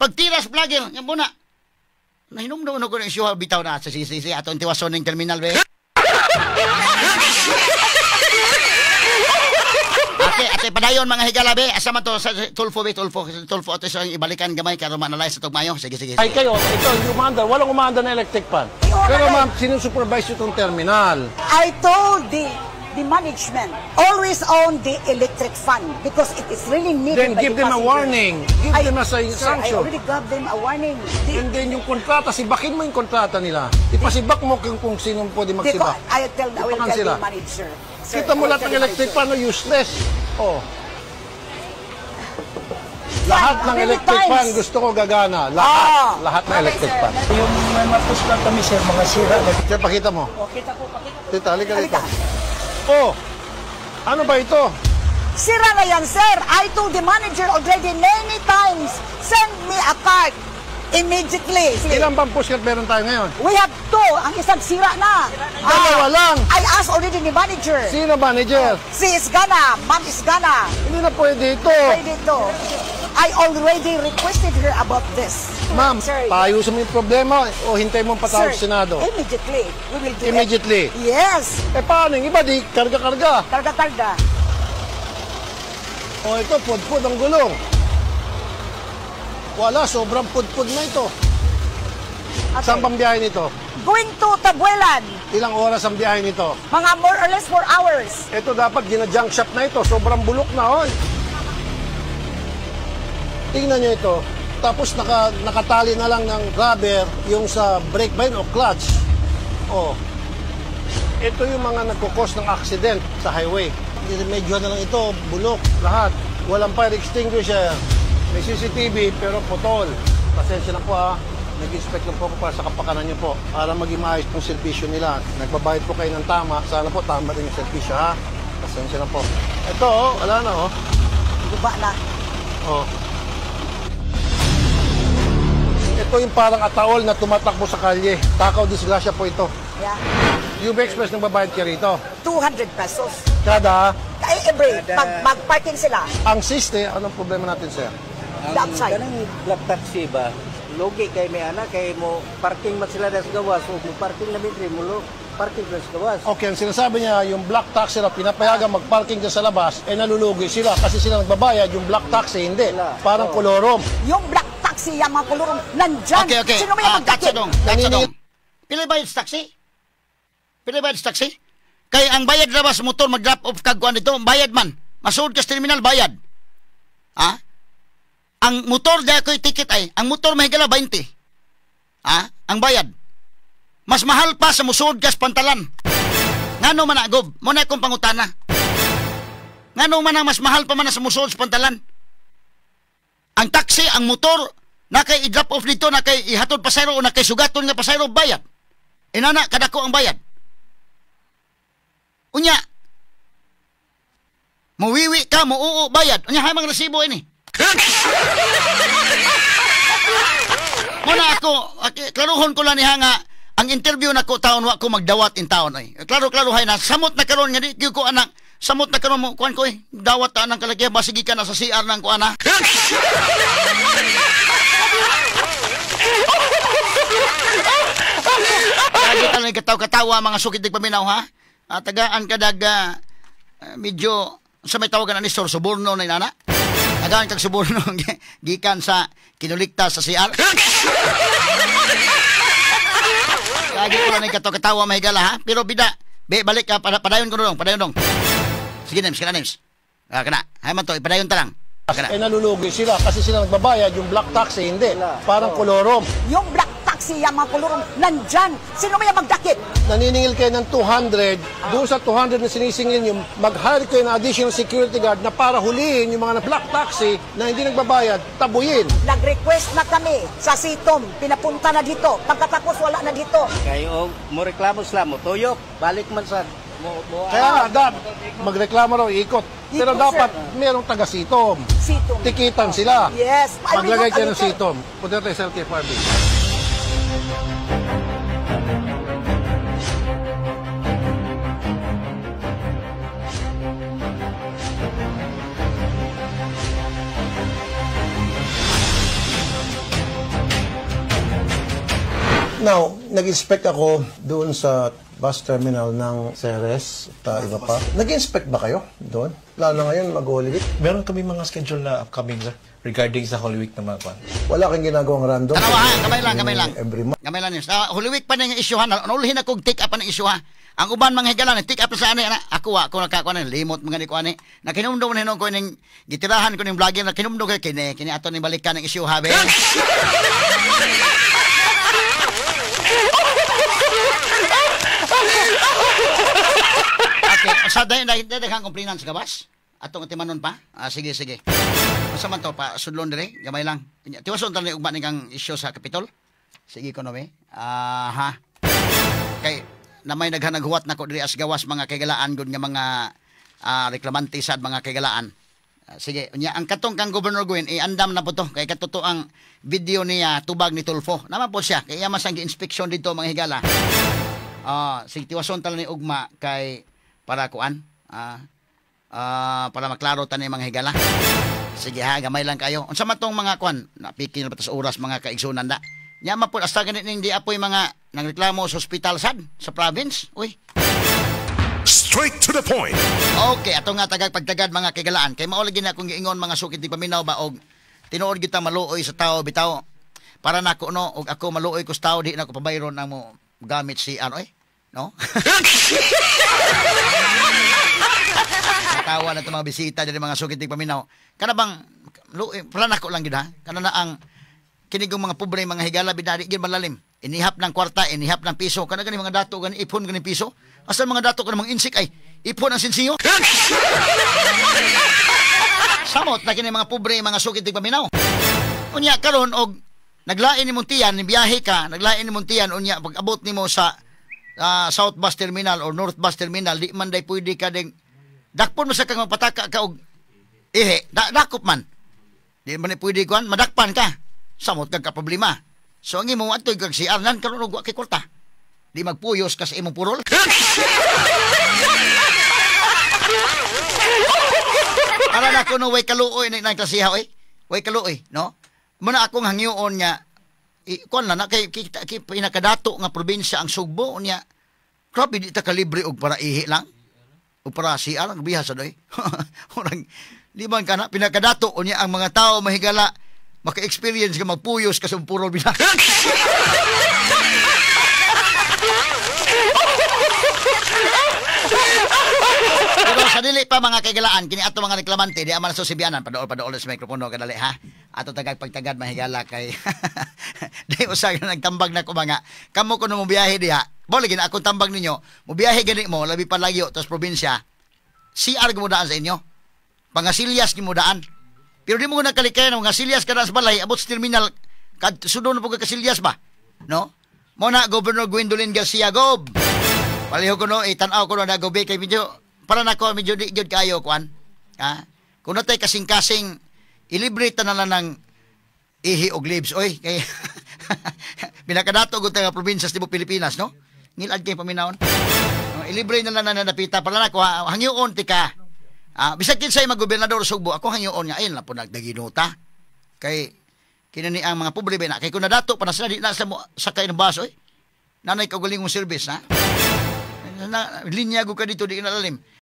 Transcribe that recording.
pagtiras vlogger, nga muna. Nahinom na ko ng isuha, bitaw na sa sisi, atong tiwason ng terminal, be. Ate, padayon mga higala, be. Asa man to, sa Tulfo, be, Tulfo, ito sa ibalikan gamay, karo manalay sa tugmayo. Sige. Ay kayo, ito, walang umanda na electric fan. Pero ma'am, sinusupervise itong terminal. I told the management, always own the electric fan because it is really needed. Then give them a warning. Give them a sanction. I already gave them a warning. And then yung kontrata, sibakin mo yung kontrata nila. Ipasibak mo kung sino pwede magsibak. I will tell the manager. Sir, kita mo lahat ng electric fan na useless. Oh. Lahat ng electric fan gusto ko gagana. Lahat ng electric fan. Yung matos lang kami, sir, mga sira. Sir, pakita mo. Kita po. Tita, halika dito. Oh, ano ba ito? Sira na yan, sir. I told the manager already many times, send me a card immediately. Ilan bang pushcart meron tayo ngayon? We have 2. Ang isang sira na. Dalawa lang. I asked already the manager. Sino manager? Si Isgana. Ma'am Isgana. Hindi na pwede ito. Pwede ito. I already requested her about this. Ma'am, paayusin mo yung problema o hintay mo patawag sa Senado? Immediately. We will do Immediately? it. Yes. Paano yung iba? Di karga-karga. Karga. O ito, pudpud ang gulong. Wala, sobrang pudpud na ito. Okay. Saan bang biyahe nito? Going to Tabuelan. Ilang oras ang biyahe nito? Mga more or less 4 hours. Ito dapat gina-junk shop na ito. Sobrang bulok na, oy. Tingnan nyo ito. Tapos nakatali na lang ng rubber yung sa brake line o clutch. Oh. Ito yung mga nagkukos ng accident sa highway. Medyo na lang ito, bulok, lahat. Walang fire extinguisher. May CCTV pero putol. Pasensya na po ha. Nag-inspect lang po ako para sa kapakanan nyo po. Para maging maayos yung servisyo nila. Nagbabayad po kayo ng tama. Sana po tama rin yung servisyo ha. Pasensya na po. Ito oh, wala na oh. Guba na. Oh. Ito yung parang ataol na tumatakbo sa kalye. Takaw disgrasya po ito. Yeah. UB Express nang babayad ka rito. 200 pesos. Kada? Every, mag-parking sila. Ang siste, anong problema natin, sir? Ang kanang black taxi ba? Logi kay may anak, kay mo parking man sila sa gawas. So, mo parking na mitri mo parking sa gawas. Okay, ang sinasabi niya, yung black taxi na pinapayagan magparking dyan sa labas, nalulugi sila kasi sila nagbabayad, yung black taxi hindi. Parang kolorom. Yung black taxi, yung mga kolorom, nandyan. Okay. Sino may magdakit? Pila bayad sa taxi? Pila bayad sa taxi? Kay ang bayad labas motor mag-drop off kagkuan dito, bayad man. Masuod ka sa terminal, bayad. Ha? Ang motor dahil ko'y ticket ay, ang motor mahigala 20. Ha? Ang bayad. Mas mahal pa sa musuod ka sa pantalan. Ngano man na, Gob? Muna akong pangutana. Ngano man na mas mahal pa man na sa musuod sa pantalan? Ang taxi, ang motor, na kay i-drop off dito, na kay ihatod pasayro o na kay sugaton nga pasayro, bayad. Inana, kadako ang bayad. Unya, muwiwi ka, muuo, bayad. Unya, hamang resibo ini. Muna ako, klaruhon ko lang niya nga, ang interview na ko taon, wa ko magdawat in taon ay. Klaro hay na, samot na karon nga di ko anak, samot na karon mo, kuan ko eh, dawat ta nang kalagyan, basigi ka na sa CR ng kuan ha. Lagi ka lang katawa mga sukit ng paminaw ha. Tagaan ka daga, medyo, sa may tawagan na ni Sir Suborno na inana. Tagaan kang Suborno, gikan sa kinulikta sa CR. Lagi ko lang katawa mahigala ha. Pero bida, balik ka, padayon ko dong, padayon dong. Sige Nems, kana. Hay man to, padayon ta lang. Nalulugi sila kasi sila nagbabayad, yung black taxi hindi. Parang kolorom. Yung black taxi, yung mga kolorom, nandyan. Sino may magdakit? Naniningil kayo ng 200, doon sa 200 na sinisingil nyo, mag-hire kayo ng additional security guard na para hulihin yung mga black taxi na hindi nagbabayad, tabuyin. Nag-request na kami sa Sitom, pinapunta na dito. Pagkatapos wala na dito. Kayo, mo reklamo sila mo, tuyok, balik man sa... Kaya nga, magreklamo raw, ikot. Pero dapat merong taga-Sitom. Sitom. Tikitan sila. Yes. Maglagay kayo ng Sitom. Punta tayo sa LTFRB. Now, nag-inspect ako doon sa bus terminal ng Ceres at iba pa. Nag-inspect ba kayo doon? Lalo na ngayon, mag-Holy Week. Meron kami mga schedule na upcoming, sir, regarding sa Holy Week na mga kwan. Wala kang ginagawang random? Tanawa ha, kamay lang. Every month. Kamay lang yun. Sa Holy Week pa na yung issue ha. Nauluhin akong take up pa ng issue ha. Ang uban mga higalan, take up sa ano yan ha. Ako nakakuha na, limot mga ni kuha ni. Nakinumdo na hinong ko yung gitirahan ko yung vlogger, nakinumdo ko kini ato ni balikan ng issue ha, be. Okay, sa daghang complainants ka bas? Atong timanon pa? Sige. Masa man to pa sudlon dire, gamay lang. Tiwason ta ni ugma ni kang issue sa Capitol. Sige ko no be. Ha. Kay na may naghanaghuwat nako diri as gawas mga kagalaan gud nga mga reklamante sad mga kagalaan. Sige, unya ang katong kang Governor Gwen andam na po to kay katuto ang video niya tubag ni Tulfo. Naman po siya kay mas ang gi-inspection dito mga higala. Sige tiwason ta ni ugma kay para kuan. Para maklaro ta ni mga higala. Sige ha, gamay lang kayo. Unsa man tong mga kuan, napiki na patas oras mga kaigsunan da. Nya mapud hasta ganit ning di apoy mga nangreklamo sa ospital sad sa province. Uy. Straight to the point. Okay, ato nga pagtagad mga kagalaan. Kay mao lagi na akong giingon mga sukit di paminaw ba og tinuod kita maluoy sa tao bitaw. Para nako no og ako maluoy ko sa tao di na ko pabayron nang mo gamit si ano no? Tawa na itong mga bisita dyan mga sukit di paminaw. Kana bang para nako lang gid ha. Kana na ang kinigong mga pobre mga higala bidari gid malalim. Inihap ng kwarta, inihap ng piso. Kana gani mga dato gani ipon gani piso. Asa mga dato ka mga insik ay ipon ang sinsiyo. Samot na kini mga pobre mga sukit di paminaw. Unya karon og naglain ni Muntian, biyahe ka, naglain ni Muntian unya pag abot nimo sa South Bus Terminal or North Bus Terminal, di man day pwede ka ding dakpon mo sa kang magpataka ka og dakop man. Di man pwede kuan madakpan ka. Samot kag ka problema. So ang imo adtoy kag si Arnan karon og wa kay kwarta. Di magpuyos ka sa imong purol. Para na ko no way kaluoy na klasiha oy. Way kaluoy, no? Muna akong hangyoon nya kuan na kay pinakadato nga probinsya ang Sugbo nya. Grabe di ta kalibre og para ihi lang. O para siya lang bihasa doy. Orang di man kana pinakadato unya ang mga tao mahigala maka-experience ka magpuyos ka sa purol bila. Pero sa dili pa mga kagalaan kini ato mga reklamante di aman sa Sibianan padool sa mikropono kadali ha. Ato tagag pagtagad mahigala kay di usag nagtambag na ko mga kamo kuno mo biyahe diha. Bole gina akong tambag ninyo, mo biyahe gani mo labi pa lagyo tos probinsya. CR mo daan sa inyo. Pangasilyas mo daan. Pero di mo nakalikayan mga silyas ka na sa balay abot sa terminal kad sudon po ka kasilyas ba? No? Mo na Governor Gwendolyn Garcia Gob. Paliho ko no itan-aw ko na gobe kay medyo para nako medyo di gyud kayo kuan. Ha? Kuno tay kasing-kasing ilibre ta na lang ng ihi og libs oy kay pinakadato gud nga probinsya sa Pilipinas no. Ngilad kay paminawon. Ilibre na lang na napita para nako hangyoon ti ka. Bisag kinsay mag-gobernador Sugbo, ako hangyoon nga ayun na po nagdaginuta. Kay kinani ang mga pobre ba na kay kun nadato pa na sila di na sa sakay ng bus oy. Nanay kagaling mong service ha. Linya go ka dito di na lalim.